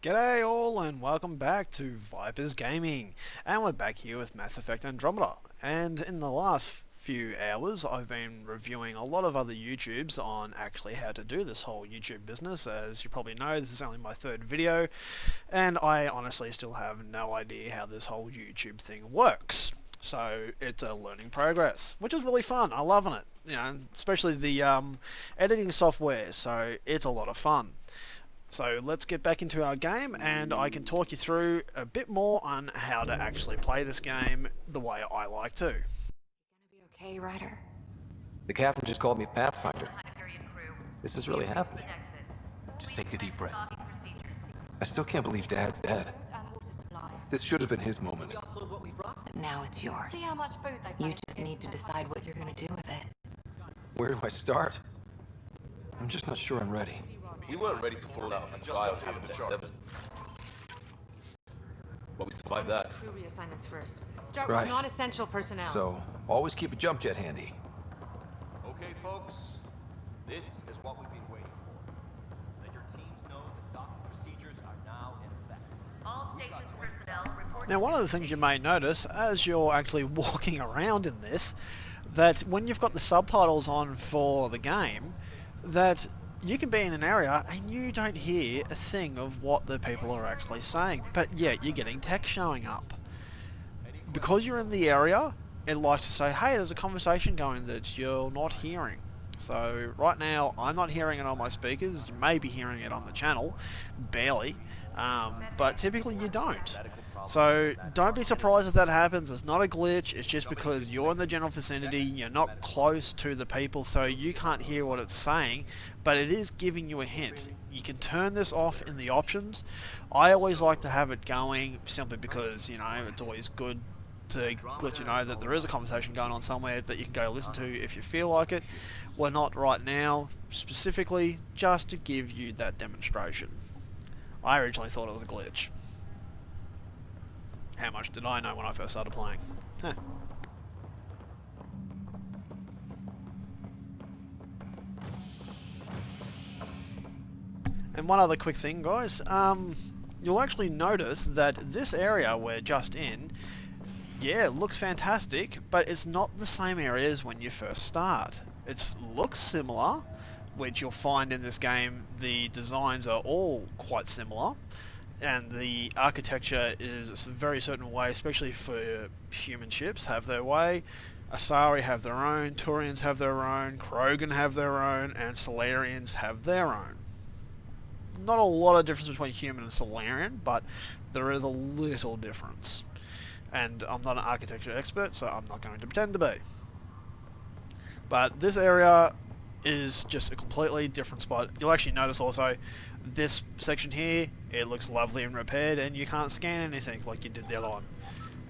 G'day all and welcome back to Vipers Gaming, and we're back here with Mass Effect Andromeda. And in the last few hours I've been reviewing a lot of other YouTubes on actually how to do this whole YouTube business. As you probably know, this is only my third video and I honestly still have no idea how this whole YouTube thing works. So it's a learning progress, which is really fun. I'm loving it, especially the editing software, so it's a lot of fun. So let's get back into our game and I can talk you through a bit more on how to actually play this game the way I like to. Gonna be okay, Ryder? The captain just called me Pathfinder. This is really happening. Just take a deep breath. I still can't believe Dad's dead. This should have been his moment. But now it's yours. See how much food they've You made. just need to decide what you're gonna do with it. Where do I start? I'm just not sure I'm ready. We weren't ready to fall out of the sky on Habitat 7. But we survived that. Crew reassignments first. Start Right. with non-essential personnel. So, always keep a jump jet handy. Okay, folks, this is what we've been waiting for. Let your teams know that docking procedures are now in effect. all stasis personnel report. Now one of the things you may notice as you're actually walking around in this, that when you've got the subtitles on for the game, that you can be in an area and you don't hear a thing of what the people are actually saying, but yet you're getting text showing up. Because you're in the area, it likes to say, hey, there's a conversation going that you're not hearing. So right now I'm not hearing it on my speakers. You may be hearing it on the channel, barely, but typically you don't. So don't be surprised if that happens. It's not a glitch, it's just because you're in the general vicinity, you're not close to the people, so you can't hear what it's saying, but it is giving you a hint. You can turn this off in the options. I always like to have it going simply because, it's always good to let you know that there is a conversation going on somewhere that you can go listen to if you feel like it. We're not right now, specifically just to give you that demonstration. I originally thought it was a glitch. How much did I know when I first started playing? Huh. And one other quick thing, guys. You'll actually notice that this area we're just in, yeah, it looks fantastic, but it's not the same area as when you first start. It looks similar, which you'll find in this game the designs are all quite similar. And the architecture is a very certain way, especially for human ships have their way. Asari have their own, Turians have their own, Krogan have their own, and Solarians have their own. Not a lot of difference between human and Solarian, but there is a little difference. And I'm not an architecture expert, so I'm not going to pretend to be. But this area is just a completely different spot. You'll actually notice also this section here, it looks lovely and repaired and you can't scan anything like you did the other one.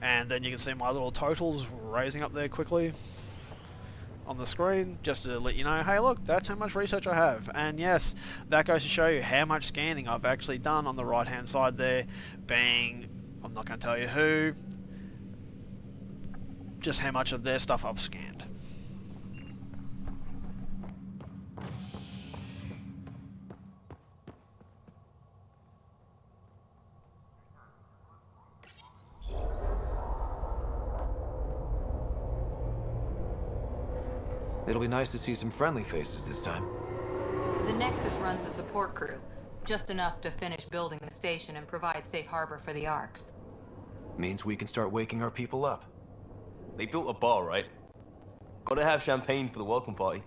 And then you can see my little totals raising up there quickly on the screen just to let you know, hey look, that's how much research I have. And yes, that goes to show you how much scanning I've actually done on the right hand side there, being, I'm not going to tell you who, just how much of their stuff I've scanned. It'll be nice to see some friendly faces this time. The Nexus runs a support crew, just enough to finish building the station and provide safe harbor for the Arks. Means we can start waking our people up. They built a bar, right? Gotta have champagne for the welcome party.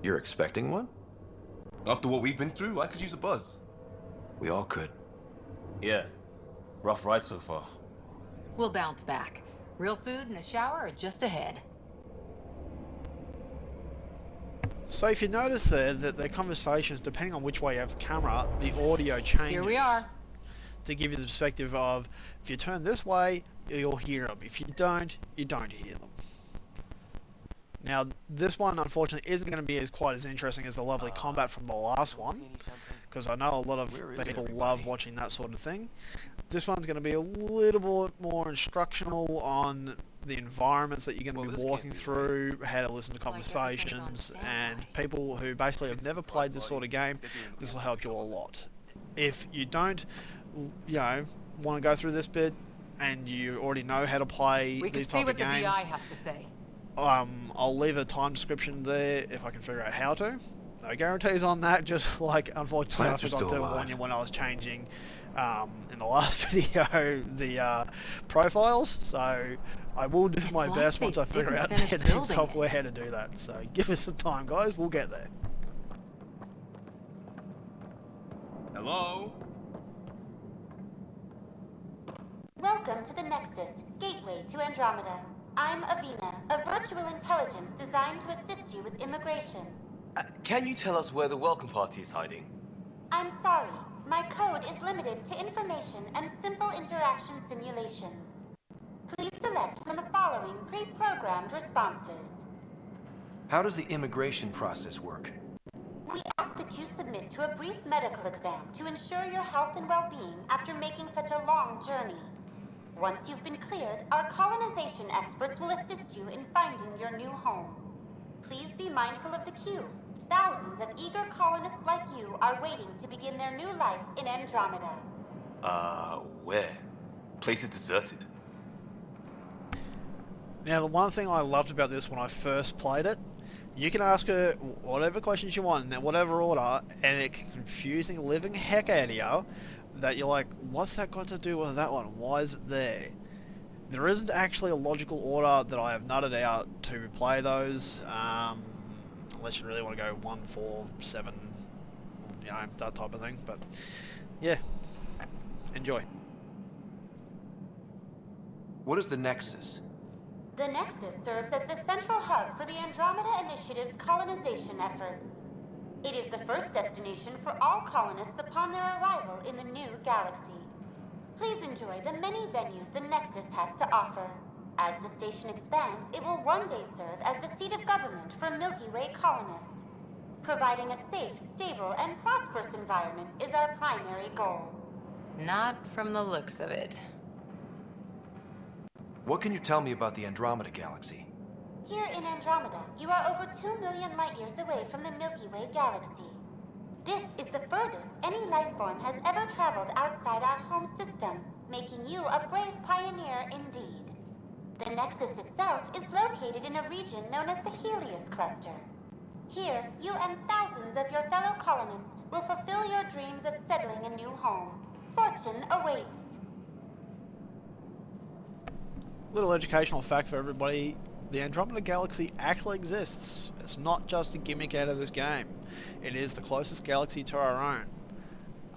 You're expecting one? After what we've been through, I could use a buzz. We all could. Yeah. Rough ride so far. We'll bounce back. Real food and a shower are just ahead. So if you notice there that the conversations, depending on which way you have the camera, the audio changes. Here we are. To give you the perspective of, if you turn this way, you'll hear them. If you don't hear them. Now, this one, unfortunately, isn't going to be quite as interesting as the lovely combat from the last one, because I know a lot of people love watching that sort of thing. This one's going to be a little bit more instructional on the environments that you're going to be walking through, how to listen to conversations, and people who basically have never played this sort of game, this will help you a lot. If you don't you know, want to go through this bit and you already know how to play We can these see type what of the games, VI has to say. I'll leave a time description there if I can figure out how to. No guarantees on that, just like unfortunately Plants I are forgot still to warn alive. you when I was changing in the last video the profiles, so I will do It's my like best they once I figure didn't out the finish editing building software how to do that. So give us some time, guys, we'll get there. Hello? Welcome to the Nexus, gateway to Andromeda. I'm Avina, a virtual intelligence designed to assist you with immigration. Can you tell us where the welcome party is hiding? I'm sorry, my code is limited to information and simple interaction simulations. Please select from the following pre-programmed responses. How does the immigration process work? We ask that you submit to a brief medical exam to ensure your health and well-being after making such a long journey. Once you've been cleared, our colonization experts will assist you in finding your new home. Please be mindful of the queue. Thousands of eager colonists like you are waiting to begin their new life in Andromeda. Where? Place is deserted. Now, the one thing I loved about this when I first played it, you can ask her whatever questions you want in whatever order, and it can confuse the living heck out of you, that you're like, what's that got to do with that one? Why is it there? There isn't actually a logical order that I have nutted out to play those, unless you really want to go 1, 4, 7, you know, that type of thing. But yeah, enjoy. What is the Nexus? The Nexus serves as the central hub for the Andromeda Initiative's colonization efforts. It is the first destination for all colonists upon their arrival in the new galaxy. Please enjoy the many venues the Nexus has to offer. As the station expands, it will one day serve as the seat of government for Milky Way colonists. Providing a safe, stable, and prosperous environment is our primary goal. Not from the looks of it. What can you tell me about the Andromeda galaxy? Here in Andromeda, you are over 2 million light-years away from the Milky Way galaxy. This is the furthest any life form has ever traveled outside our home system, making you a brave pioneer indeed. The Nexus itself is located in a region known as the Helios Cluster. Here, you and thousands of your fellow colonists will fulfill your dreams of settling a new home. Fortune awaits. Little educational fact for everybody, the Andromeda Galaxy actually exists. It's not just a gimmick out of this game. It is the closest galaxy to our own.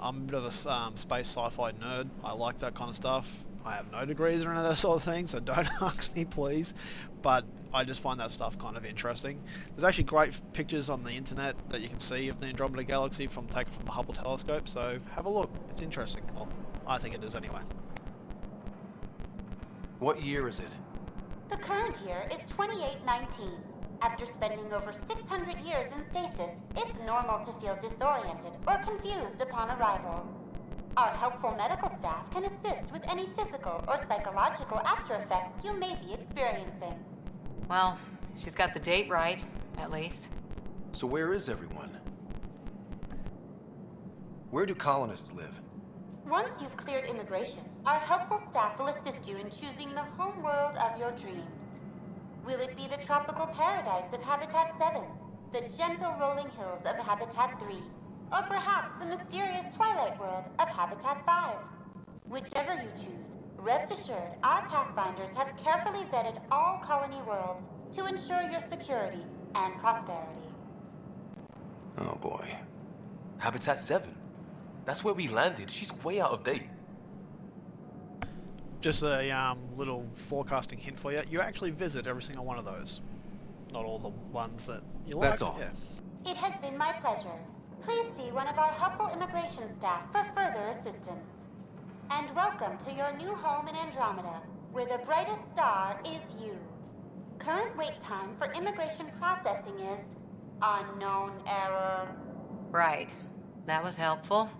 I'm a bit of a space sci-fi nerd. I like that kind of stuff. I have no degrees or any of those sort of things, so don't ask me please. But I just find that stuff kind of interesting. There's actually great pictures on the internet that you can see of the Andromeda Galaxy taken from the Hubble telescope, so have a look. It's interesting. Well, I think it is anyway. What year is it? The current year is 2819. After spending over 600 years in stasis, it's normal to feel disoriented or confused upon arrival. Our helpful medical staff can assist with any physical or psychological after effects you may be experiencing. Well, she's got the date right, at least. So where is everyone? Where do colonists live? Once you've cleared immigration, our helpful staff will assist you in choosing the home world of your dreams. Will it be the tropical paradise of Habitat 7, the gentle rolling hills of Habitat 3, or perhaps the mysterious twilight world of Habitat 5? Whichever you choose, rest assured our Pathfinders have carefully vetted all colony worlds to ensure your security and prosperity. Oh boy. Habitat 7. That's where we landed. She's way out of date. Just a little forecasting hint for you. You actually visit every single one of those. Not all the ones that you like. That's all. Yeah. It has been my pleasure. Please see one of our helpful immigration staff for further assistance. And welcome to your new home in Andromeda, where the brightest star is you. Current wait time for immigration processing is unknown error. Right. That was helpful.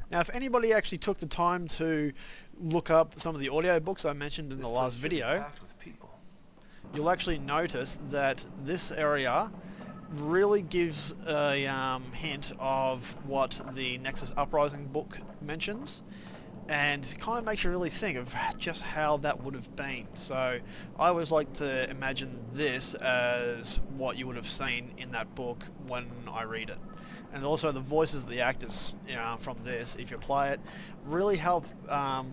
Now, if anybody actually took the time to look up some of the audiobooks I mentioned in the last video, With people. you'll actually notice that this area really gives a hint of what the Nexus Uprising book mentions, and kind of makes you really think of just how that would have been. So I always like to imagine this as what you would have seen in that book when I read it. And also the voices of the actors from this, if you play it, really help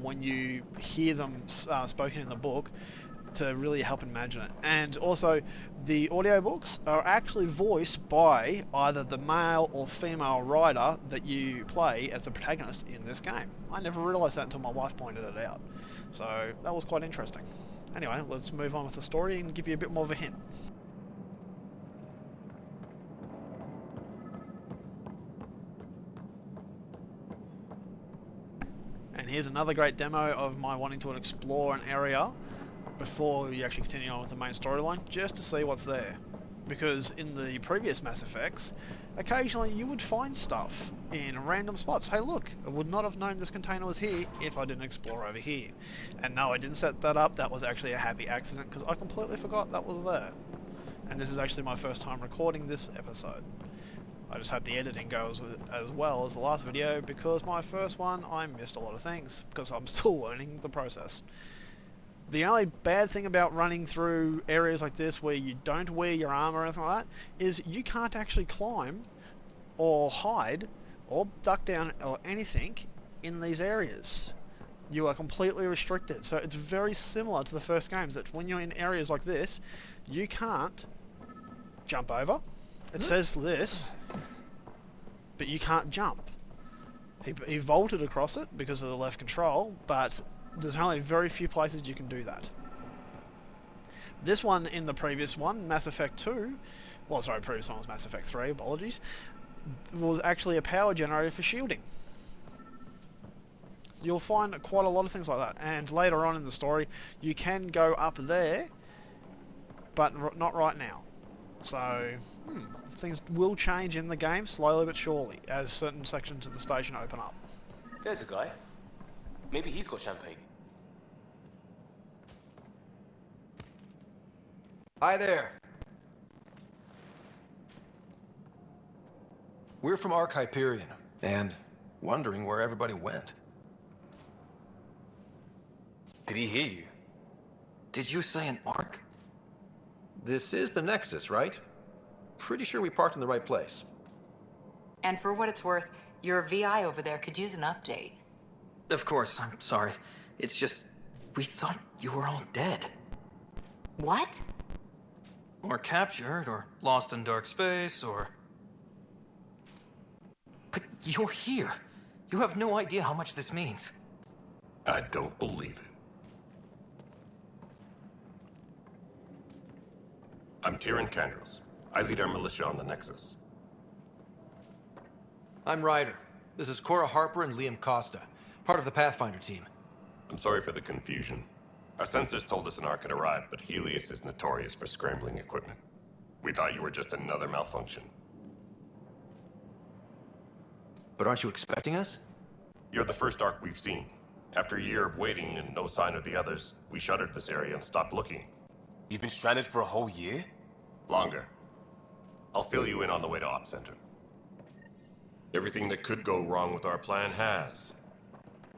when you hear them spoken in the book, to really help imagine it. And also the audiobooks are actually voiced by either the male or female writer that you play as the protagonist in this game. I never realised that until my wife pointed it out. So that was quite interesting. Anyway, let's move on with the story and give you a bit more of a hint. And here's another great demo of my wanting to explore an area before you actually continue on with the main storyline, just to see what's there. Because in the previous Mass Effects, occasionally you would find stuff in random spots. Hey look, I would not have known this container was here if I didn't explore over here. And no, I didn't set that up, that was actually a happy accident because I completely forgot that was there. And this is actually my first time recording this episode. I just hope the editing goes as well as the last video, because my first one I missed a lot of things because I'm still learning the process. The only bad thing about running through areas like this where you don't wear your armor or anything like that is you can't actually climb or hide or duck down or anything in these areas. You are completely restricted. So it's very similar to the first games, that when you're in areas like this, you can't jump over. It says this, but you can't jump. He vaulted across it because of the left control, but there's only very few places you can do that. This one, in the previous one, Mass Effect 2, well sorry, previous one was Mass Effect 3, apologies, was actually a power generator for shielding. You'll find quite a lot of things like that, and later on in the story you can go up there, but not right now. So, things will change in the game slowly but surely as certain sections of the station open up. There's a guy. Maybe he's got champagne. Hi there. We're from Ark Hyperion, and wondering where everybody went. Did he hear you? Did you say an Ark? This is the Nexus, right? Pretty sure we parked in the right place. And for what it's worth, your VI over there could use an update. Of course, I'm sorry. It's just, we thought you were all dead. What? Or captured, or lost in dark space, or... But you're here. You have no idea how much this means. I don't believe it. I'm Tyrion Candros. I lead our militia on the Nexus. I'm Ryder. This is Cora Harper and Liam Costa, part of the Pathfinder team. I'm sorry for the confusion. Our sensors told us an Ark had arrived, but Helios is notorious for scrambling equipment. We thought you were just another malfunction. But aren't you expecting us? You're the first Ark we've seen. After a year of waiting and no sign of the others, we shuttered this area and stopped looking. You've been stranded for a whole year? Longer. I'll fill you in on the way to Op Center. Everything that could go wrong with our plan has.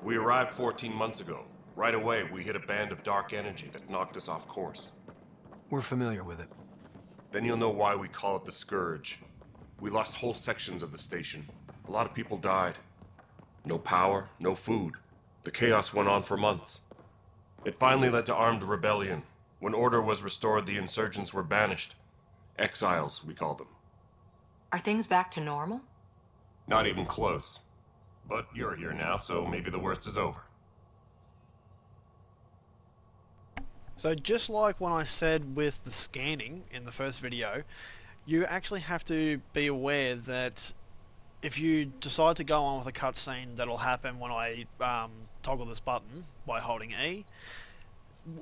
We arrived 14 months ago. Right away, we hit a band of dark energy that knocked us off course. We're familiar with it. Then you'll know why we call it the Scourge. We lost whole sections of the station. A lot of people died. No power, no food. The chaos went on for months. It finally led to armed rebellion. When order was restored, the insurgents were banished. Exiles, we call them. Are things back to normal? Not even close. But you're here now, so maybe the worst is over. So just like when I said with the scanning in the first video, you actually have to be aware that if you decide to go on with a cutscene, that'll happen when I toggle this button by holding E.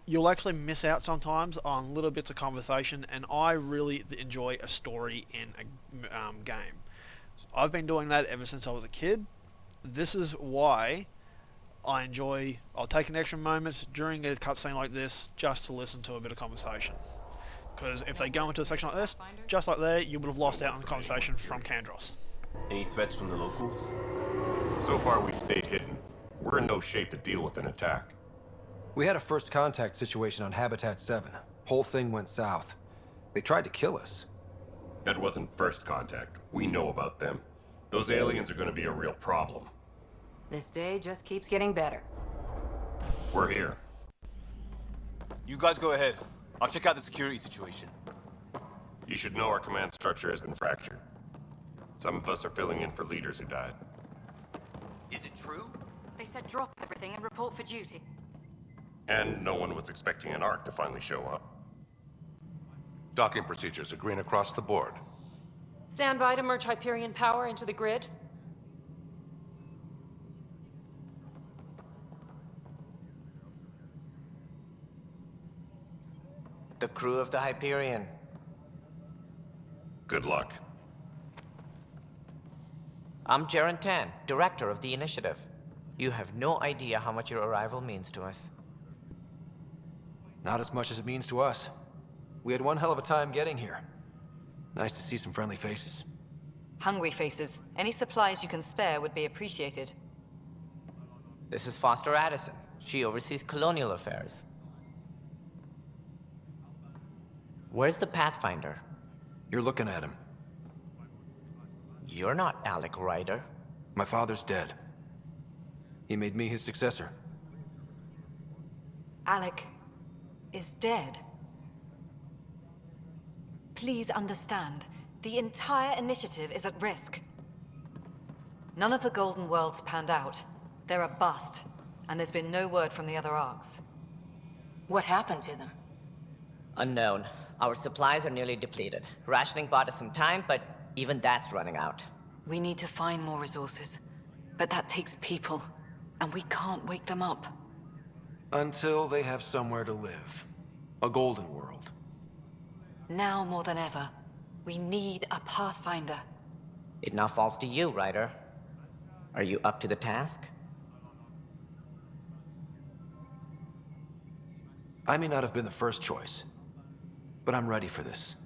You'll actually miss out sometimes on little bits of conversation, and I really enjoy a story in a game. I've been doing that ever since I was a kid. This is why I'll take an extra moment during a cutscene like this just to listen to a bit of conversation. Because if they go into a section like this, just like there, you would have lost out on the conversation from Kandros. Any threats from the locals? So far, we've stayed hidden. We're in no shape to deal with an attack. We had a first contact situation on Habitat 7. Whole thing went south. They tried to kill us. That wasn't first contact. We know about them. Those aliens are going to be a real problem. This day just keeps getting better. We're here. You guys go ahead. I'll check out the security situation. You should know our command structure has been fractured. Some of us are filling in for leaders who died. Is it true? They said drop everything and report for duty. And no one was expecting an Ark to finally show up. Docking procedures are green across the board. Stand by to merge Hyperion power into the grid. The crew of the Hyperion. Good luck. I'm Jaren Tan, director of the initiative. You have no idea how much your arrival means to us. Not as much as it means to us. We had one hell of a time getting here. Nice to see some friendly faces. Hungry faces. Any supplies you can spare would be appreciated. This is Foster Addison. She oversees colonial affairs. Where's the Pathfinder? You're looking at him. You're not Alec Ryder. My father's dead. He made me his successor. Alec is dead. Please understand, the entire initiative is at risk. None of the Golden Worlds panned out. They're a bust, and there's been no word from the other arcs. What happened to them? Unknown. Our supplies are nearly depleted. Rationing bought us some time, but even that's running out. We need to find more resources, but that takes people, and we can't wake them up. Until they have somewhere to live. A golden world. Now more than ever, we need a Pathfinder. It now falls to you, Ryder. Are you up to the task? I may not have been the first choice, but I'm ready for this.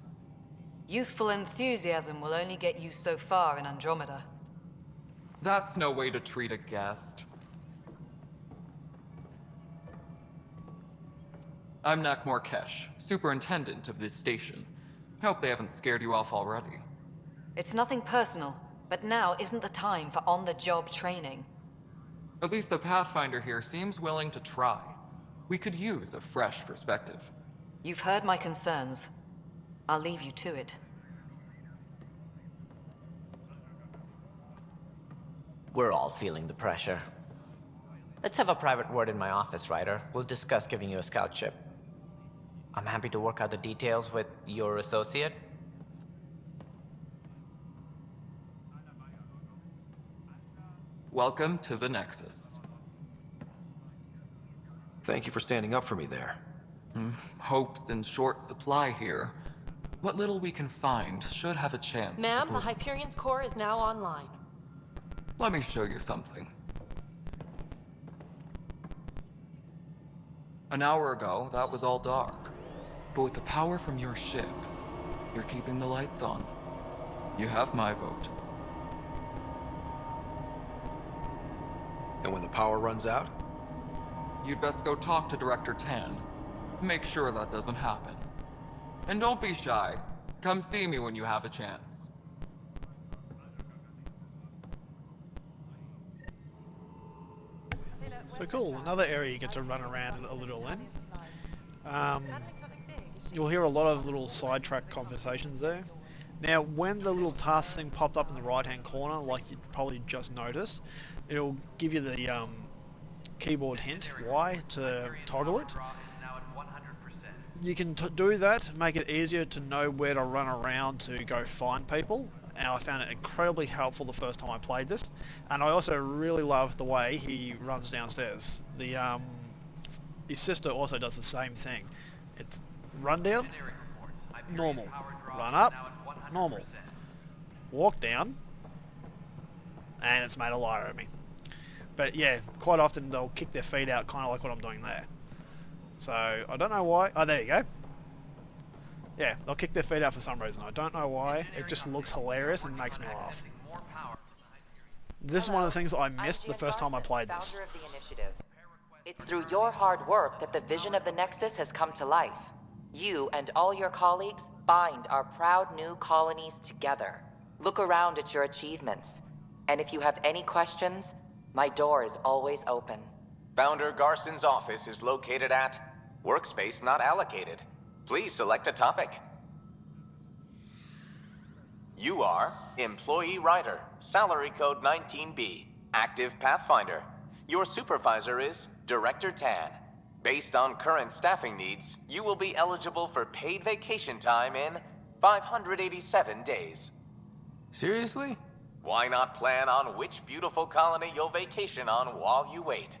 Youthful enthusiasm will only get you so far in Andromeda. That's no way to treat a guest. I'm Nak Morkesh, superintendent of this station. Hope they haven't scared you off already. It's nothing personal, but now isn't the time for on-the-job training. At least the Pathfinder here seems willing to try. We could use a fresh perspective. You've heard my concerns. I'll leave you to it. We're all feeling the pressure. Let's have a private word in my office, Ryder. We'll discuss giving you a scout ship. I'm happy to work out the details with your associate. Welcome to the Nexus. Thank you for standing up for me there. Hope's in short supply here. What little we can find should have a chance. Ma'am, the Hyperion's core is now online. Let me show you something. An hour ago, that was all dark. But with the power from your ship, you're keeping the lights on. You have my vote. And when the power runs out? You'd best go talk to Director Tan. Make sure that doesn't happen. And don't be shy. Come see me when you have a chance. So cool, another area you get to run around a little in. You'll hear a lot of little sidetrack conversations there. Now, when the little task thing popped up in the right-hand corner, like you probably just noticed, it'll give you the keyboard hint, Y, to toggle it. You can do that, make it easier to know where to run around to go find people. And I found it incredibly helpful the first time I played this. And I also really love the way he runs downstairs. His sister also does the same thing. It's run down, normal. Run up, normal. Walk down, and it's made a liar of me. But yeah, quite often they'll kick their feet out, kind of like what I'm doing there. So I don't know why. Oh, there you go. Yeah, they'll kick their feet out for some reason. I don't know why. It just looks hilarious and makes me laugh. This is one of the things I missed the first time I played this. Founder of the initiative. It's through your hard work that the vision of the Nexus has come to life. You and all your colleagues bind our proud new colonies together. Look around at your achievements. And if you have any questions, my door is always open. Founder Garson's office is located at Workspace Not Allocated. Please select a topic. You are Employee Writer, Salary Code 19B, Active Pathfinder. Your supervisor is Director Tan. Based on current staffing needs, you will be eligible for paid vacation time in 587 days. Seriously? Why not plan on which beautiful colony you'll vacation on while you wait?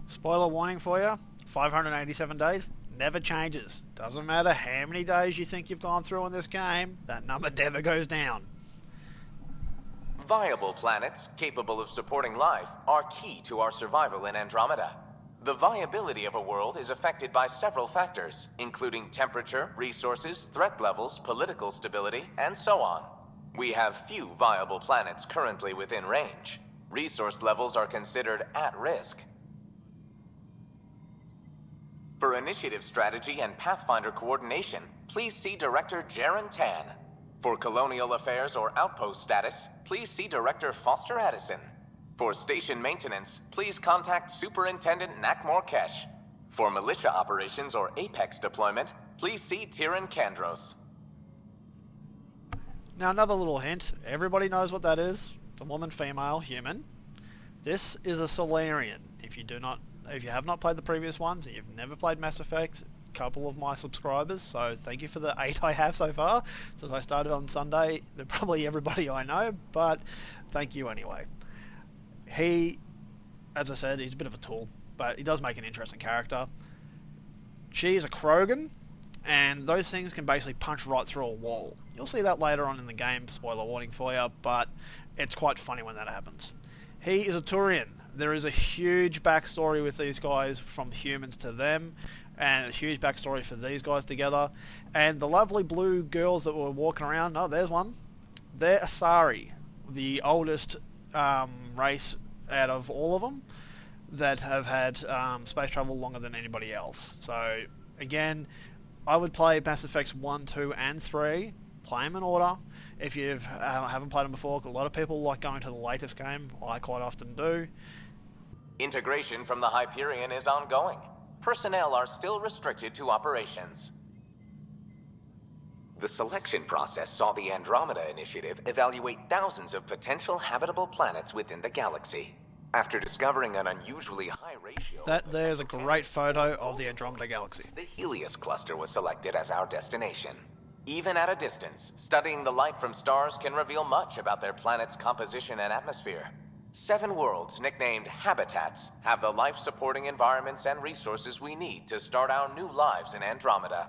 Spoiler warning for you, 587 days never changes. Doesn't matter how many days you think you've gone through in this game, that number never goes down. Viable planets capable of supporting life are key to our survival in Andromeda. The viability of a world is affected by several factors, including temperature, resources, threat levels, political stability, and so on. We have few viable planets currently within range. Resource levels are considered at risk. For initiative strategy and Pathfinder coordination, please see Director Jaren Tan. For colonial affairs or outpost status, please see Director Foster Addison. For station maintenance, please contact Superintendent Nakmor Kesh. For militia operations or Apex deployment, please see Tyran Kandros. Now another little hint, everybody knows what that is. It's a woman, female, human. This is a Solarian. If you have not played the previous ones and you've never played Mass Effect, a couple of my subscribers, so thank you for the 8 I have so far. Since I started on Sunday, they're probably everybody I know, but thank you anyway. He, as I said, he's a bit of a tool, but he does make an interesting character. She's a Krogan, and those things can basically punch right through a wall. You'll see that later on in the game, spoiler warning for you, but it's quite funny when that happens. He is a Turian. There is a huge backstory with these guys, from humans to them, and a huge backstory for these guys together. And the lovely blue girls that were walking around, oh, there's one. They're Asari, the oldest race out of all of them that have had space travel longer than anybody else. So, again, I would play Mass Effects 1, 2, and 3. Play them in order. If you haven't played them before, a lot of people like going to the latest game. I quite often do. Integration from the Hyperion is ongoing. Personnel are still restricted to operations. The selection process saw the Andromeda Initiative evaluate thousands of potential habitable planets within the galaxy. After discovering an unusually high ratio... That there's a great photo of the Andromeda Galaxy. The Helios cluster was selected as our destination. Even at a distance, studying the light from stars can reveal much about their planet's composition and atmosphere. 7 worlds, nicknamed habitats, have the life-supporting environments and resources we need to start our new lives in Andromeda.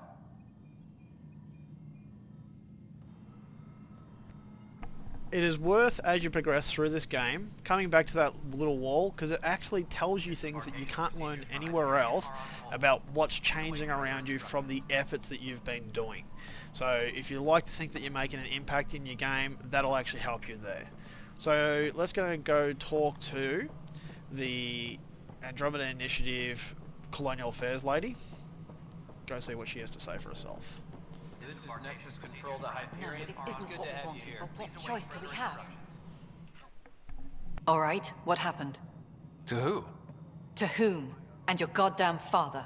It is worth, as you progress through this game, coming back to that little wall, because it actually tells you things that you can't learn anywhere else about what's changing around you from the efforts that you've been doing. So if you like to think that you're making an impact in your game, that'll actually help you there. So let's go talk to the Andromeda Initiative Colonial Affairs lady. Go see what she has to say for herself. This is Nexus control to Hyperion. No, it isn't Good what to we have you wanted, here. but what choice do we have? All right, what happened? To who? To whom? And your goddamn father.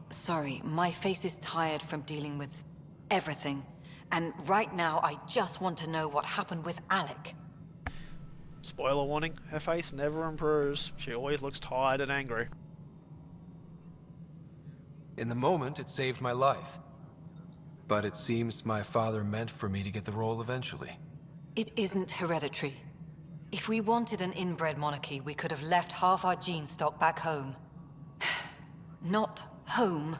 Sorry, my face is tired from dealing with everything. And right now, I just want to know what happened with Alec. Spoiler warning, her face never improves. She always looks tired and angry. In the moment, it saved my life. But it seems my father meant for me to get the role eventually. It isn't hereditary. If we wanted an inbred monarchy, we could have left half our gene stock back home. Not home.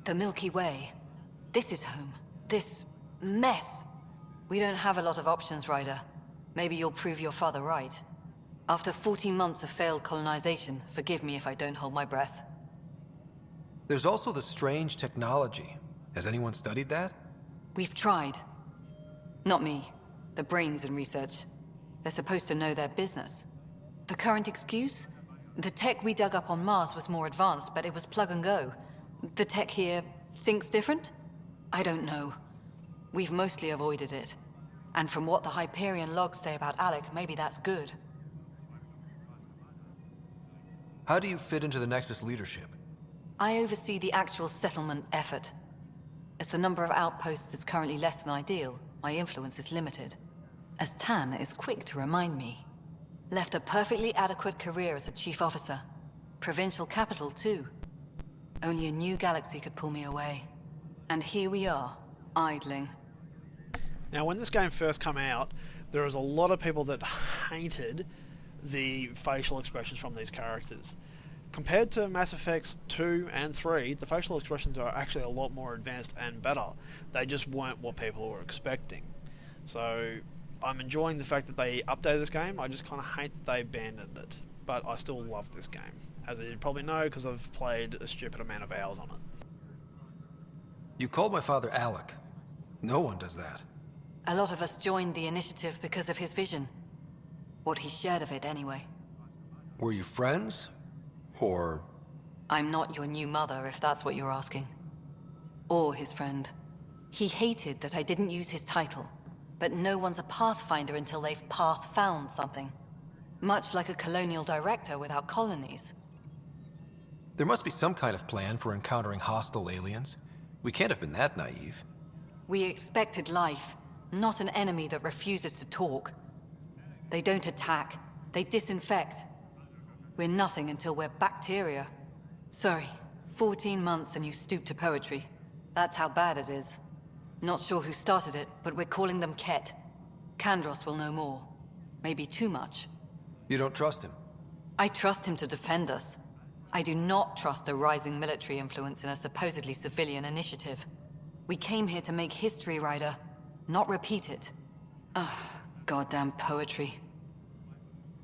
The Milky Way. This is home. This mess. We don't have a lot of options, Ryder. Maybe you'll prove your father right. After 14 months of failed colonization, forgive me if I don't hold my breath. There's also the strange technology. Has anyone studied that? We've tried. Not me. The brains in research. They're supposed to know their business. The current excuse? The tech we dug up on Mars was more advanced, but it was plug and go. The tech here thinks different? I don't know. We've mostly avoided it. And from what the Hyperion logs say about Alec, maybe that's good. How do you fit into the Nexus leadership? I oversee the actual settlement effort. As the number of outposts is currently less than ideal, my influence is limited. As Tan is quick to remind me. Left a perfectly adequate career as a chief officer. Provincial capital, too. Only a new galaxy could pull me away. And here we are, idling. Now, when this game first came out, there was a lot of people that hated the facial expressions from these characters. Compared to Mass Effects 2 and 3, the facial expressions are actually a lot more advanced and better. They just weren't what people were expecting. So, I'm enjoying the fact that they updated this game. I just kind of hate that they abandoned it. But I still love this game. As you probably know, because I've played a stupid amount of hours on it. You called my father Alec. No one does that. A lot of us joined the initiative because of his vision. What he shared of it, anyway. Were you friends? Or... I'm not your new mother, if that's what you're asking. Or his friend. He hated that I didn't use his title. But no one's a pathfinder until they've path-found something. Much like a colonial director without colonies. There must be some kind of plan for encountering hostile aliens. We can't have been that naive. We expected life, not an enemy that refuses to talk. They don't attack, they disinfect. We're nothing until we're bacteria. Sorry, 14 months and you stoop to poetry. That's how bad it is. Not sure who started it, but we're calling them Ket. Kandros will know more. Maybe too much. You don't trust him? I trust him to defend us. I do not trust a rising military influence in a supposedly civilian initiative. We came here to make history, Ryder, not repeat it. Ugh, goddamn poetry.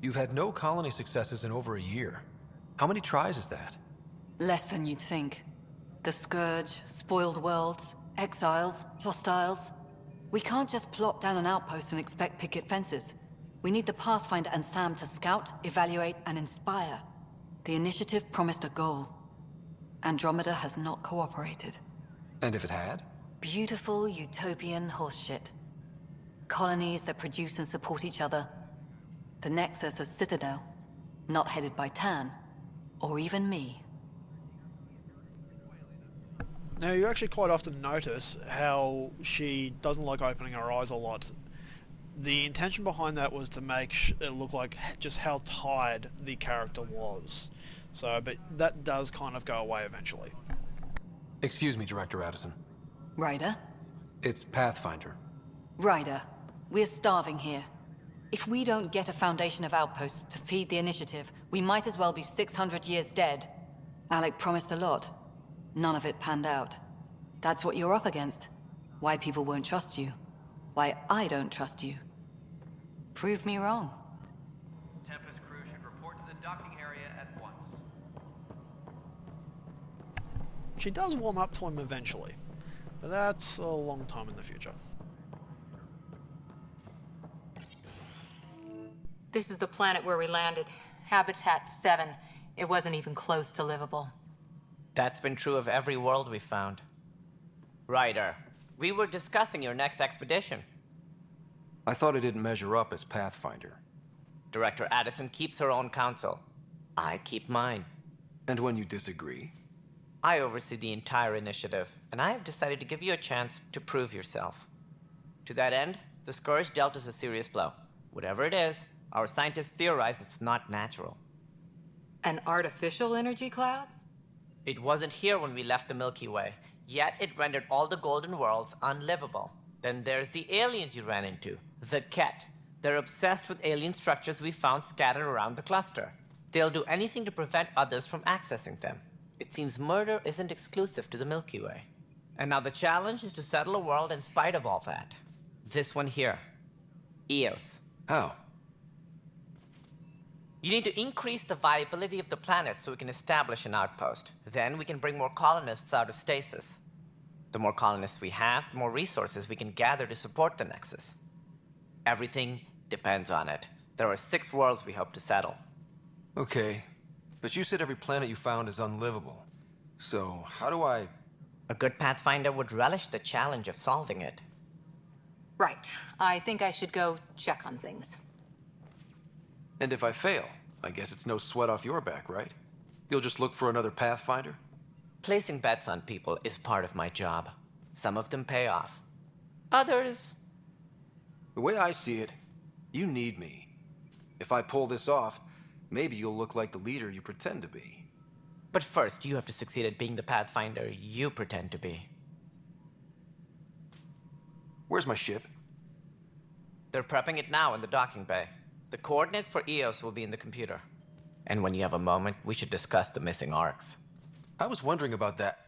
You've had no colony successes in over a year. How many tries is that? Less than you'd think. The Scourge, spoiled worlds, exiles, hostiles. We can't just plop down an outpost and expect picket fences. We need the Pathfinder and Sam to scout, evaluate, and inspire. The initiative promised a goal. Andromeda has not cooperated. And if it had? Beautiful utopian horseshit. Colonies that produce and support each other. The Nexus as Citadel. Not headed by Tan. Or even me. Now, you actually quite often notice how she doesn't like opening her eyes a lot. The intention behind that was to make it look like just how tired the character was. So, but that does kind of go away eventually. Excuse me, Director Addison. Ryder? It's Pathfinder. Ryder, we're starving here. If we don't get a foundation of outposts to feed the initiative, we might as well be 600 years dead. Alec promised a lot. None of it panned out. That's what you're up against. Why people won't trust you. Why I don't trust you. Prove me wrong. Tempest crew should report to the docking area at once. She does warm up to him eventually, but that's a long time in the future. This is the planet where we landed. Habitat 7. It wasn't even close to livable. That's been true of every world we found. Ryder, we were discussing your next expedition. I thought it didn't measure up as Pathfinder. Director Addison keeps her own counsel. I keep mine. And when you disagree? I oversee the entire initiative, and I have decided to give you a chance to prove yourself. To that end, the Scourge dealt us a serious blow. Whatever it is, our scientists theorize it's not natural. An artificial energy cloud? It wasn't here when we left the Milky Way, yet it rendered all the golden worlds unlivable. Then there's the aliens you ran into, the Ket. They're obsessed with alien structures we found scattered around the cluster. They'll do anything to prevent others from accessing them. It seems murder isn't exclusive to the Milky Way. And now the challenge is to settle a world in spite of all that. This one here. Eos. How? You need to increase the viability of the planet so we can establish an outpost. Then we can bring more colonists out of stasis. The more colonists we have, the more resources we can gather to support the Nexus. Everything depends on it. There are 6 worlds we hope to settle. Okay, but you said every planet you found is unlivable. So, how do I... A good Pathfinder would relish the challenge of solving it. Right. I think I should go check on things. And if I fail, I guess it's no sweat off your back, right? You'll just look for another Pathfinder? Placing bets on people is part of my job. Some of them pay off. Others... The way I see it, you need me. If I pull this off, maybe you'll look like the leader you pretend to be. But first, you have to succeed at being the Pathfinder you pretend to be. Where's my ship? They're prepping it now in the docking bay. The coordinates for EOS will be in the computer. And when you have a moment, we should discuss the missing arcs. I was wondering about that.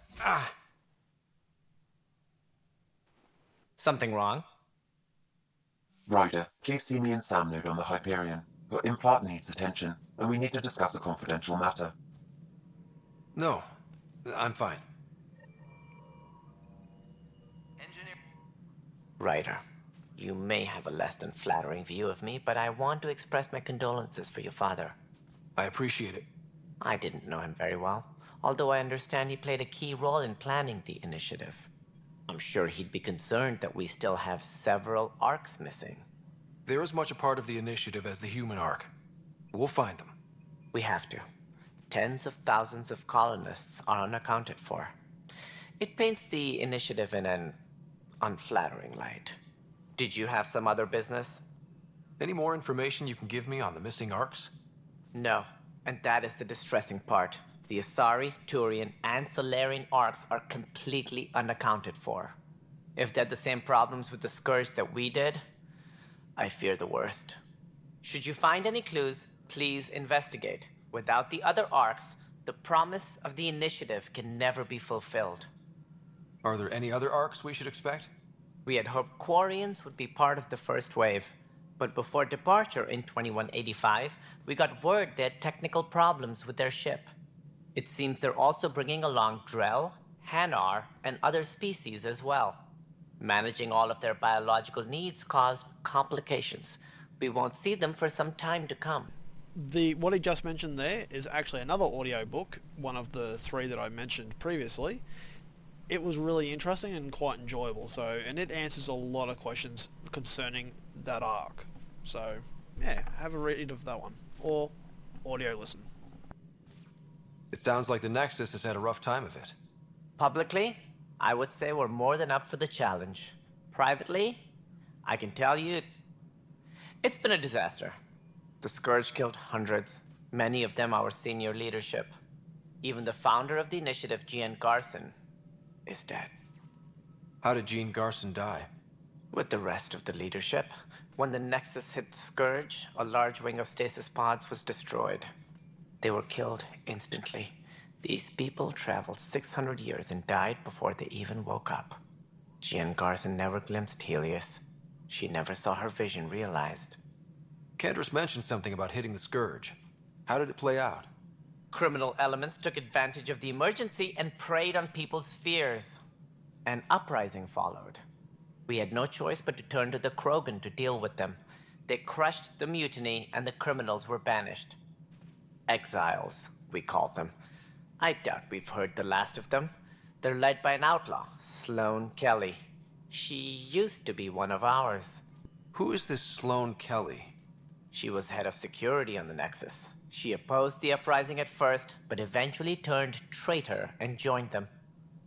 Something wrong? Ryder, please see me and Sam Node on the Hyperion. Your implant needs attention, and we need to discuss a confidential matter. No, I'm fine. Ryder, you may have a less than flattering view of me, but I want to express my condolences for your father. I appreciate it. I didn't know him very well, although I understand he played a key role in planning the initiative. I'm sure he'd be concerned that we still have several arcs missing. They're as much a part of the initiative as the human arc. We'll find them. We have to. Tens of thousands of colonists are unaccounted for. It paints the initiative in an unflattering light. Did you have some other business? Any more information you can give me on the missing arcs? No, and that is the distressing part. The Asari, Turian, and Solarian arcs are completely unaccounted for. If they had the same problems with the Scourge that we did, I fear the worst. Should you find any clues, please investigate. Without the other arcs, the promise of the initiative can never be fulfilled. Are there any other arcs we should expect? We had hoped Quarians would be part of the first wave, but before departure in 2185, we got word they had technical problems with their ship. It seems they're also bringing along Drell, Hanar, and other species as well. Managing all of their biological needs caused complications. We won't see them for some time to come. What he just mentioned there is actually another audio book, one of the 3 that I mentioned previously. It was really interesting and quite enjoyable, and it answers a lot of questions concerning that arc. So, yeah, have a read of that one, or audio listen. It sounds like the Nexus has had a rough time of it. Publicly, I would say we're more than up for the challenge. Privately, I can tell you, it's been a disaster. The Scourge killed hundreds, many of them our senior leadership. Even the founder of the initiative, Gian Garson, is dead. How did Jean Garson die? With the rest of the leadership. When the Nexus hit the Scourge, a large wing of stasis pods was destroyed. They were killed instantly. These people traveled 600 years and died before they even woke up. Jean Garson never glimpsed Helios. She never saw her vision realized. Candrace mentioned something about hitting the Scourge. How did it play out? Criminal elements took advantage of the emergency and preyed on people's fears. An uprising followed. We had no choice but to turn to the Krogan to deal with them. They crushed the mutiny and the criminals were banished. Exiles, we call them. I doubt we've heard the last of them. They're led by an outlaw, Sloane Kelly. She used to be one of ours. Who is this Sloane Kelly? She was head of security on the Nexus. She opposed the uprising at first, but eventually turned traitor and joined them.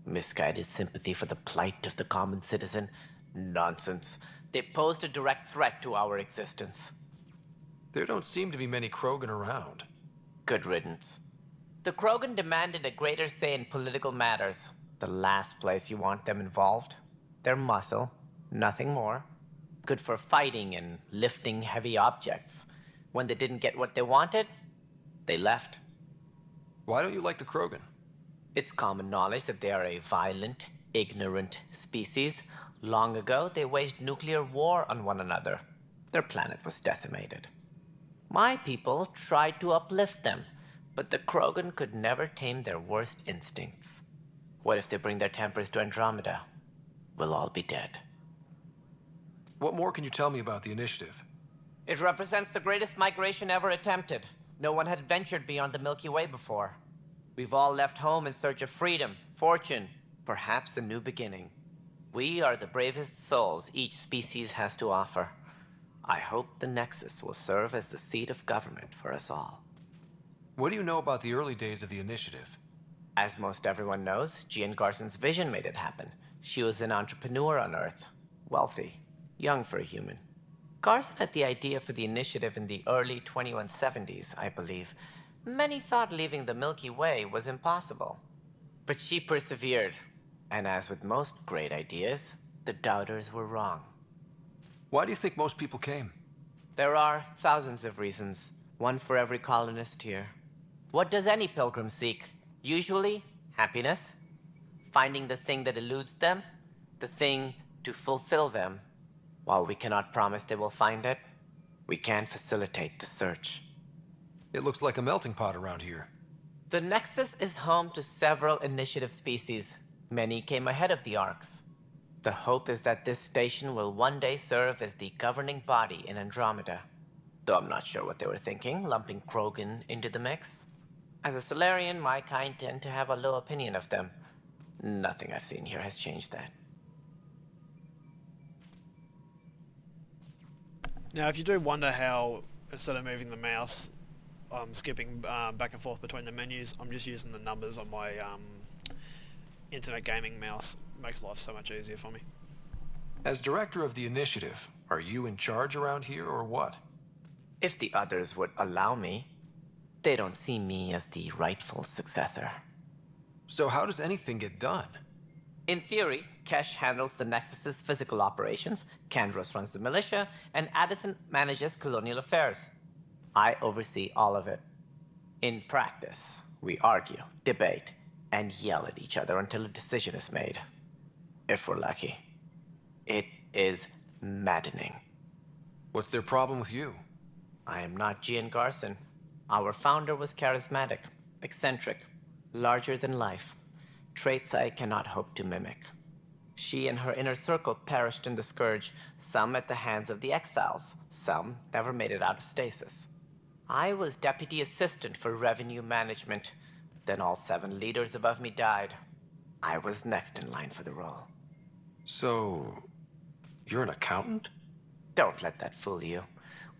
Misguided sympathy for the plight of the common citizen? Nonsense. They posed a direct threat to our existence. There don't seem to be many Krogan around. Good riddance. The Krogan demanded a greater say in political matters. The last place you want them involved. They're muscle, nothing more. Good for fighting and lifting heavy objects. When they didn't get what they wanted, they left. Why don't you like the Krogan? It's common knowledge that they are a violent, ignorant species. Long ago, they waged nuclear war on one another. Their planet was decimated. My people tried to uplift them, but the Krogan could never tame their worst instincts. What if they bring their tempers to Andromeda? We'll all be dead. What more can you tell me about the initiative? It represents the greatest migration ever attempted. No one had ventured beyond the Milky Way before. We've all left home in search of freedom, fortune, perhaps a new beginning. We are the bravest souls each species has to offer. I hope the Nexus will serve as the seat of government for us all. What do you know about the early days of the initiative? As most everyone knows, Jean Garson's vision made it happen. She was an entrepreneur on Earth. Wealthy. Young for a human. Garson had the idea for the initiative in the early 2170s, I believe. Many thought leaving the Milky Way was impossible. But she persevered. And as with most great ideas, the doubters were wrong. Why do you think most people came? There are thousands of reasons, one for every colonist here. What does any pilgrim seek? Usually, happiness. Finding the thing that eludes them, the thing to fulfill them. While we cannot promise they will find it, we can facilitate the search. It looks like a melting pot around here. The Nexus is home to several initiative species. Many came ahead of the Arks. The hope is that this station will one day serve as the governing body in Andromeda. Though I'm not sure what they were thinking, lumping Krogan into the mix. As a Solarian, my kind tend to have a low opinion of them. Nothing I've seen here has changed that. Now, if you do wonder how, instead of moving the mouse, I'm skipping back and forth between the menus, I'm just using the numbers on my internet gaming mouse. It makes life so much easier for me. As director of the initiative, are you in charge around here or what? If the others would allow me, they don't see me as the rightful successor. So how does anything get done? In theory, Kesh handles the Nexus's physical operations, Kandros runs the militia, and Addison manages colonial affairs. I oversee all of it. In practice, we argue, debate, and yell at each other until a decision is made. If we're lucky. It is maddening. What's their problem with you? I am not Gian Garson. Our founder was charismatic, eccentric, larger than life. Traits I cannot hope to mimic. She and her inner circle perished in the Scourge, some at the hands of the Exiles, some never made it out of stasis. I was deputy assistant for revenue management. Then all 7 leaders above me died. I was next in line for the role. So, you're an accountant? Don't let that fool you.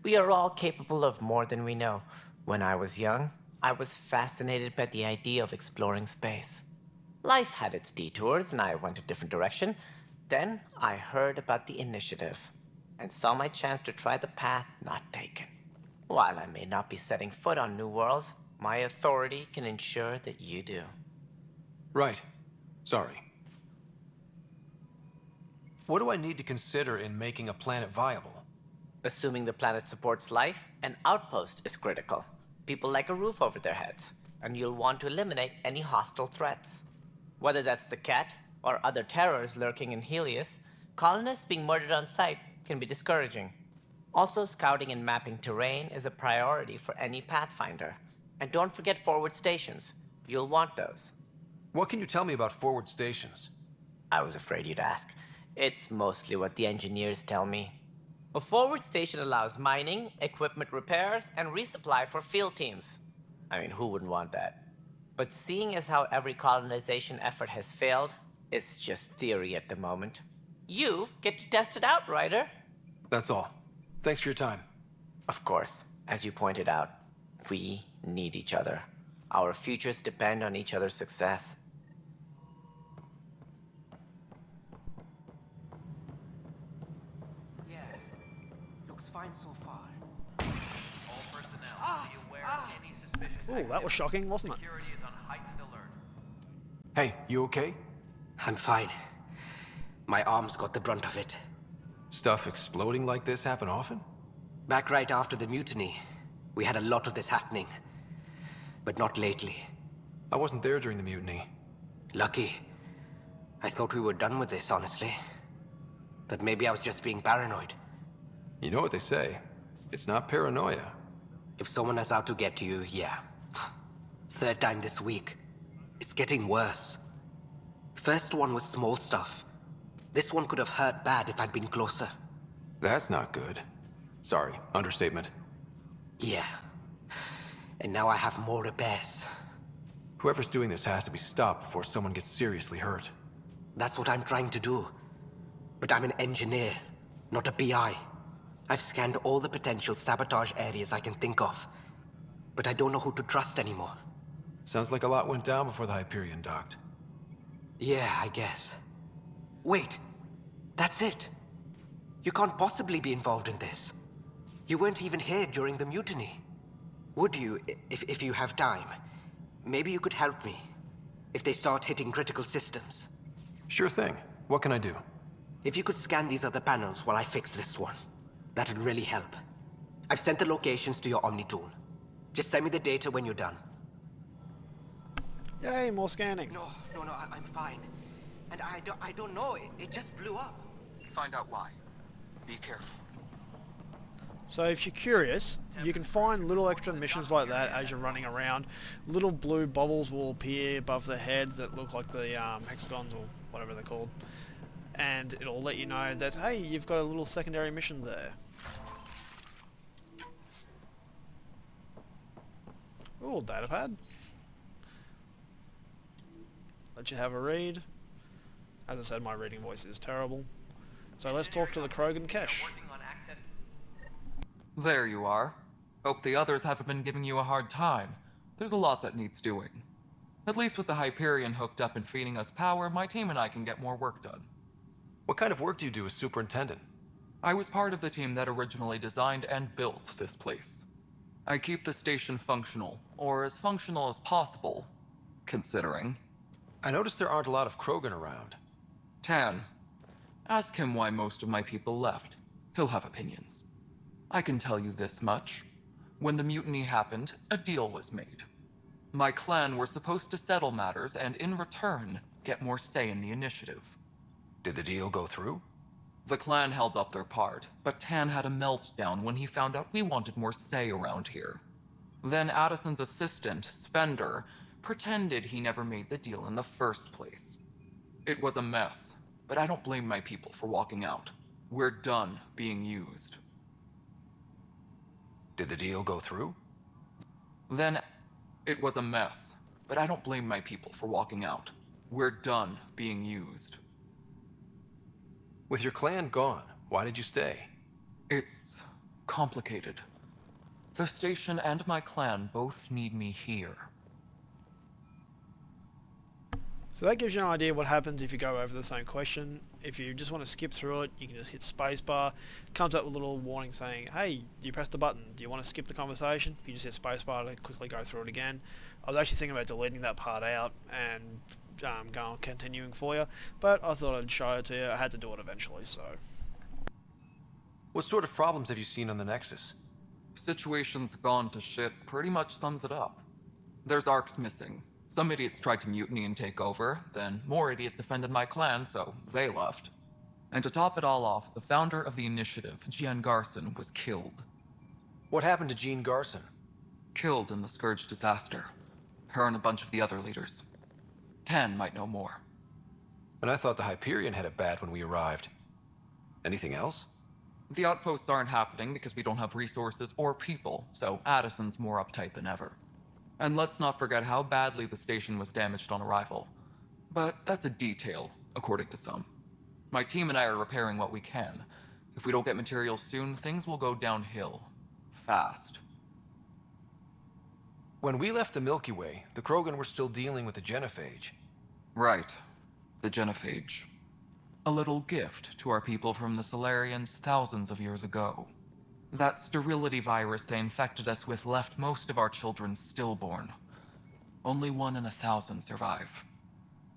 We are all capable of more than we know. When I was young, I was fascinated by the idea of exploring space. Life had its detours, and I went a different direction. Then I heard about the initiative, and saw my chance to try the path not taken. While I may not be setting foot on new worlds, my authority can ensure that you do. Right. Sorry. What do I need to consider in making a planet viable? Assuming the planet supports life, an outpost is critical. People like a roof over their heads, and you'll want to eliminate any hostile threats. Whether that's the Cat or other terrors lurking in Helios, colonists being murdered on sight can be discouraging. Also, scouting and mapping terrain is a priority for any Pathfinder. And don't forget forward stations. You'll want those. What can you tell me about forward stations? I was afraid you'd ask. It's mostly what the engineers tell me. A forward station allows mining, equipment repairs, and resupply for field teams. I mean, who wouldn't want that? But seeing as how every colonization effort has failed, it's just theory at the moment. You get to test it out, Ryder. That's all. Thanks for your time. Of course. As you pointed out, we need each other. Our futures depend on each other's success. Yeah, looks fine so far. All personnel, be aware of any suspicious Ooh, that was shocking, wasn't it? Security is on heightened alert. Hey, you okay? I'm fine. My arms got the brunt of it. Stuff exploding like this happen often? Back right after the mutiny, we had a lot of this happening. But not lately. I wasn't there during the mutiny. Lucky. I thought we were done with this, honestly. That maybe I was just being paranoid. You know what they say. It's not paranoia. If someone is out to get you, yeah. Third time this week. It's getting worse. First one was small stuff. This one could have hurt bad if I'd been closer. That's not good. Sorry, understatement. Yeah. And now I have more repairs. Whoever's doing this has to be stopped before someone gets seriously hurt. That's what I'm trying to do. But I'm an engineer, not a PI. I've scanned all the potential sabotage areas I can think of. But I don't know who to trust anymore. Sounds like a lot went down before the Hyperion docked. Yeah, I guess. Wait. That's it. You can't possibly be involved in this. You weren't even here during the mutiny. Would you, if you have time? Maybe you could help me. If they start hitting critical systems. Sure thing. What can I do? If you could scan these other panels while I fix this one, that'd really help. I've sent the locations to your Omni tool. Just send me the data when you're done. Yay, more scanning. No, I'm fine. And I don't know, it just blew up. Find out why. Be careful. So if you're curious, you can find little extra missions like that as you're running around. Little blue bubbles will appear above the heads that look like the hexagons or whatever they're called. And it'll let you know that, hey, you've got a little secondary mission there. Ooh, datapad. Let you have a read. As I said, my reading voice is terrible. So let's talk to the Krogan Kesh. There you are. Hope the others haven't been giving you a hard time. There's a lot that needs doing. At least with the Hyperion hooked up and feeding us power, my team and I can get more work done. What kind of work do you do as superintendent? I was part of the team that originally designed and built this place. I keep the station functional, or as functional as possible, considering. I noticed there aren't a lot of Krogan around. Tan. Ask him why most of my people left. He'll have opinions. I can tell you this much. When the mutiny happened, a deal was made. My clan were supposed to settle matters and, in return, get more say in the initiative. Did the deal go through? The clan held up their part, but Tan had a meltdown when he found out we wanted more say around here. Then Addison's assistant, Spender, pretended he never made the deal in the first place. It was a mess, but I don't blame my people for walking out. We're done being used. Did the deal go through? Then, it was a mess, but I don't blame my people for walking out. We're done being used. With your clan gone, why did you stay? It's complicated. The station and my clan both need me here. So that gives you an idea what happens if you go over the same question. If you just want to skip through it, you can just hit spacebar. It comes up with a little warning saying, hey, you pressed the button. Do you want to skip the conversation? You just hit spacebar to quickly go through it again. I was actually thinking about deleting that part out and continuing for you, but I thought I'd show it to you. I had to do it eventually, so. What sort of problems have you seen on the Nexus? Situation's gone to shit pretty much sums it up. There's arcs missing. Some idiots tried to mutiny and take over, then more idiots offended my clan, so they left. And to top it all off, the founder of the initiative, Jean Garson, was killed. What happened to Jean Garson? Killed in the Scourge disaster. Her and a bunch of the other leaders. Tan might know more. And I thought the Hyperion had it bad when we arrived. Anything else? The outposts aren't happening because we don't have resources or people, so Addison's more uptight than ever. And let's not forget how badly the station was damaged on arrival. But that's a detail, according to some. My team and I are repairing what we can. If we don't get materials soon, things will go downhill. Fast. When we left the Milky Way, the Krogan were still dealing with the genophage. Right. The genophage. A little gift to our people from the Solarians thousands of years ago. That sterility virus they infected us with left most of our children stillborn. Only 1 in 1,000 survive.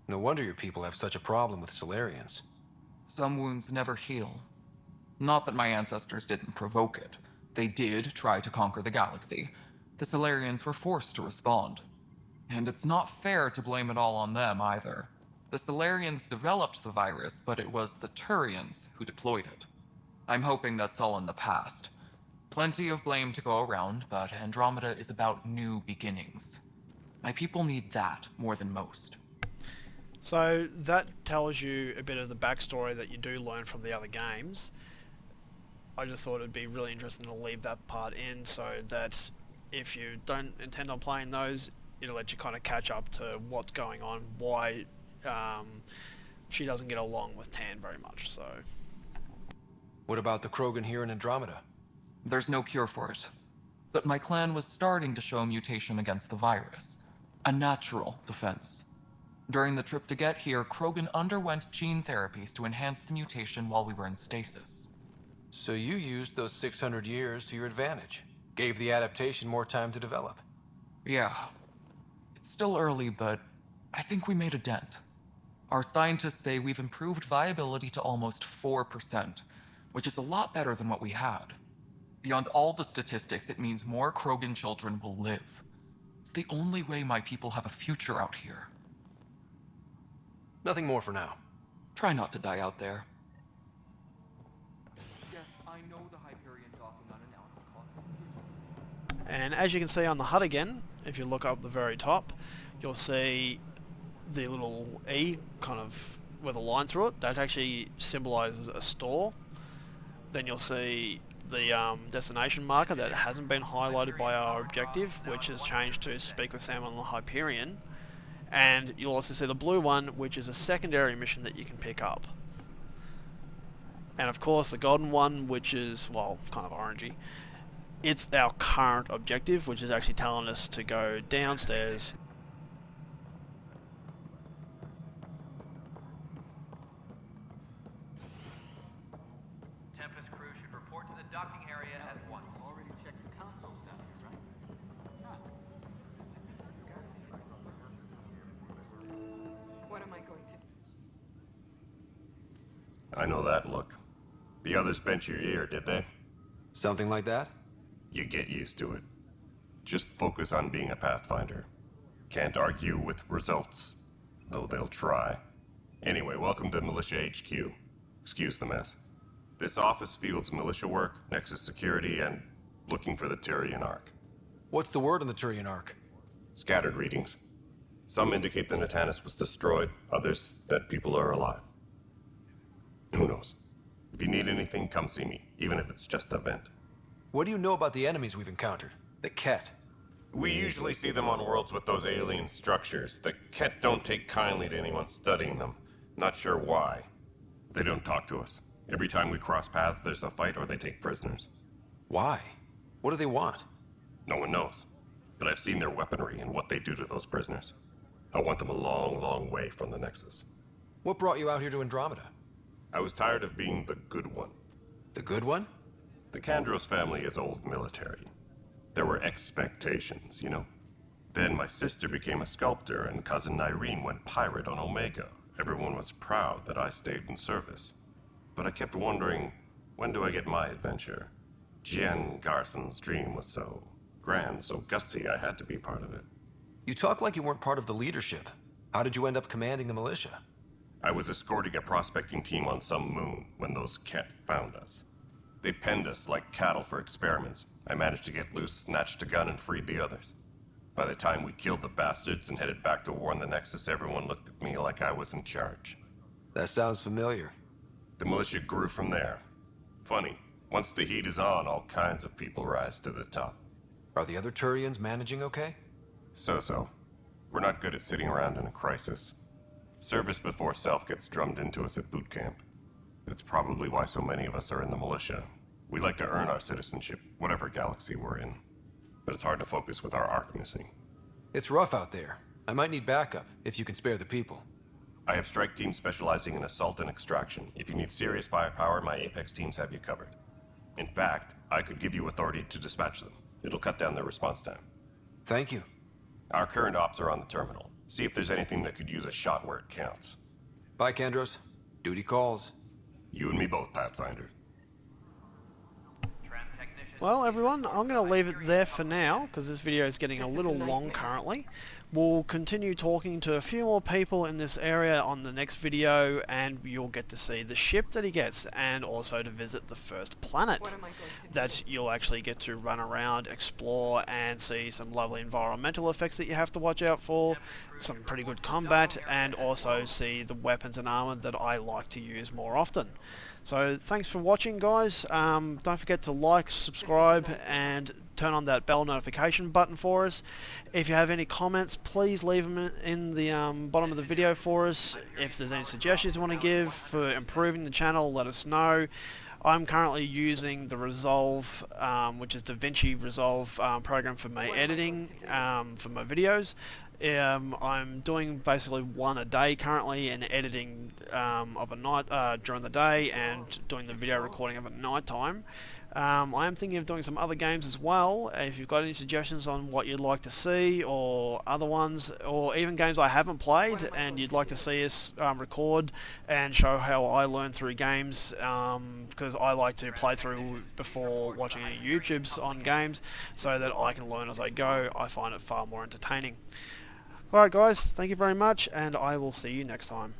No wonder your people have such a problem with Solarians. Some wounds never heal. Not that my ancestors didn't provoke it. They did try to conquer the galaxy. The Solarians were forced to respond. And it's not fair to blame it all on them either. The Solarians developed the virus, but it was the Turians who deployed it. I'm hoping that's all in the past. Plenty of blame to go around, but Andromeda is about new beginnings. My people need that more than most. So that tells you a bit of the backstory that you do learn from the other games. I just thought it'd be really interesting to leave that part in so that if you don't intend on playing those, it'll let you kind of catch up to what's going on, why she doesn't get along with Tan very much. So, what about the Krogan here in Andromeda? There's no cure for it. But my clan was starting to show mutation against the virus. A natural defense. During the trip to get here, Krogan underwent gene therapies to enhance the mutation while we were in stasis. So you used those 600 years to your advantage. Gave the adaptation more time to develop. Yeah. It's still early, but I think we made a dent. Our scientists say we've improved viability to almost 4%, which is a lot better than what we had. Beyond all the statistics, it means more Krogan children will live. It's the only way my people have a future out here. Nothing more for now. Try not to die out there. Yes, I know the Hyperion docking unannounced caused... And as you can see on the HUD again, if you look up the very top, you'll see the little E kind of with a line through it. That actually symbolizes a store. Then you'll see the destination marker that hasn't been highlighted by our objective, which has changed to Speak with Sam on the Hyperion. And you'll also see the blue one, which is a secondary mission that you can pick up. And of course the golden one, which is, well, kind of orangey. It's our current objective, which is actually telling us to go downstairs. Tempest crew should report to the docking area at once. Already checked the consoles down here, right? What am I going to do? I know that look. The others bent your ear, did they? Something like that? You get used to it. Just focus on being a Pathfinder. Can't argue with results, though they'll try. Anyway, welcome to Militia HQ. Excuse the mess. This office fields militia work, Nexus security, and looking for the Turian Ark. What's the word on the Turian Ark? Scattered readings. Some indicate the Natanus was destroyed, others that people are alive. Who knows? If you need anything, come see me, even if it's just a vent. What do you know about the enemies we've encountered? The Ket? We usually see them on worlds with those alien structures. The Ket don't take kindly to anyone studying them. Not sure why. They don't talk to us. Every time we cross paths, there's a fight or they take prisoners. Why? What do they want? No one knows. But I've seen their weaponry and what they do to those prisoners. I want them a long, long way from the Nexus. What brought you out here to Andromeda? I was tired of being the good one. The good one? The Kandros family is old military. There were expectations, you know. Then my sister became a sculptor and cousin Irene went pirate on Omega. Everyone was proud that I stayed in service. But I kept wondering, when do I get my adventure? Jen Garson's dream was so grand, so gutsy, I had to be part of it. You talk like you weren't part of the leadership. How did you end up commanding the militia? I was escorting a prospecting team on some moon when those Ket found us. They penned us like cattle for experiments. I managed to get loose, snatched a gun, and freed the others. By the time we killed the bastards and headed back to war on the Nexus, everyone looked at me like I was in charge. That sounds familiar. The militia grew from there. Funny, once the heat is on, all kinds of people rise to the top. Are the other Turians managing okay? So-so. We're not good at sitting around in a crisis. Service before self gets drummed into us at boot camp. That's probably why so many of us are in the militia. We like to earn our citizenship, whatever galaxy we're in. But it's hard to focus with our arc missing. It's rough out there. I might need backup, if you can spare the people. I have strike teams specializing in assault and extraction. If you need serious firepower, my Apex teams have you covered. In fact, I could give you authority to dispatch them. It'll cut down their response time. Thank you. Our current ops are on the terminal. See if there's anything that could use a shot where it counts. Bye, Kandros. Duty calls. You and me both, Pathfinder. Well, everyone, I'm going to leave it there for now, because this video is getting a little long currently. We'll continue talking to a few more people in this area on the next video, and you'll get to see the ship that he gets, and also to visit the first planet that you'll actually get to run around, explore, and see some lovely environmental effects that you have to watch out for, some pretty good combat, and also see the weapons and armor that I like to use more often. So thanks for watching, guys. Don't forget to like, subscribe, and turn on that bell notification button for us. If you have any comments, please leave them in the bottom of the video for us. If there's any suggestions you want to give for improving the channel, let us know. I'm currently using the Resolve, which is DaVinci Resolve program for my editing for my videos. I'm doing basically one a day currently, and editing of a night during the day, and doing the video recording of at night time. I am thinking of doing some other games as well. If you've got any suggestions on what you'd like to see, or other ones, or even games I haven't played and you'd like to see us record and show how I learn through games, because I like to play through before watching any YouTubes on games so that I can learn as I go. I find it far more entertaining. Alright guys, thank you very much, and I will see you next time.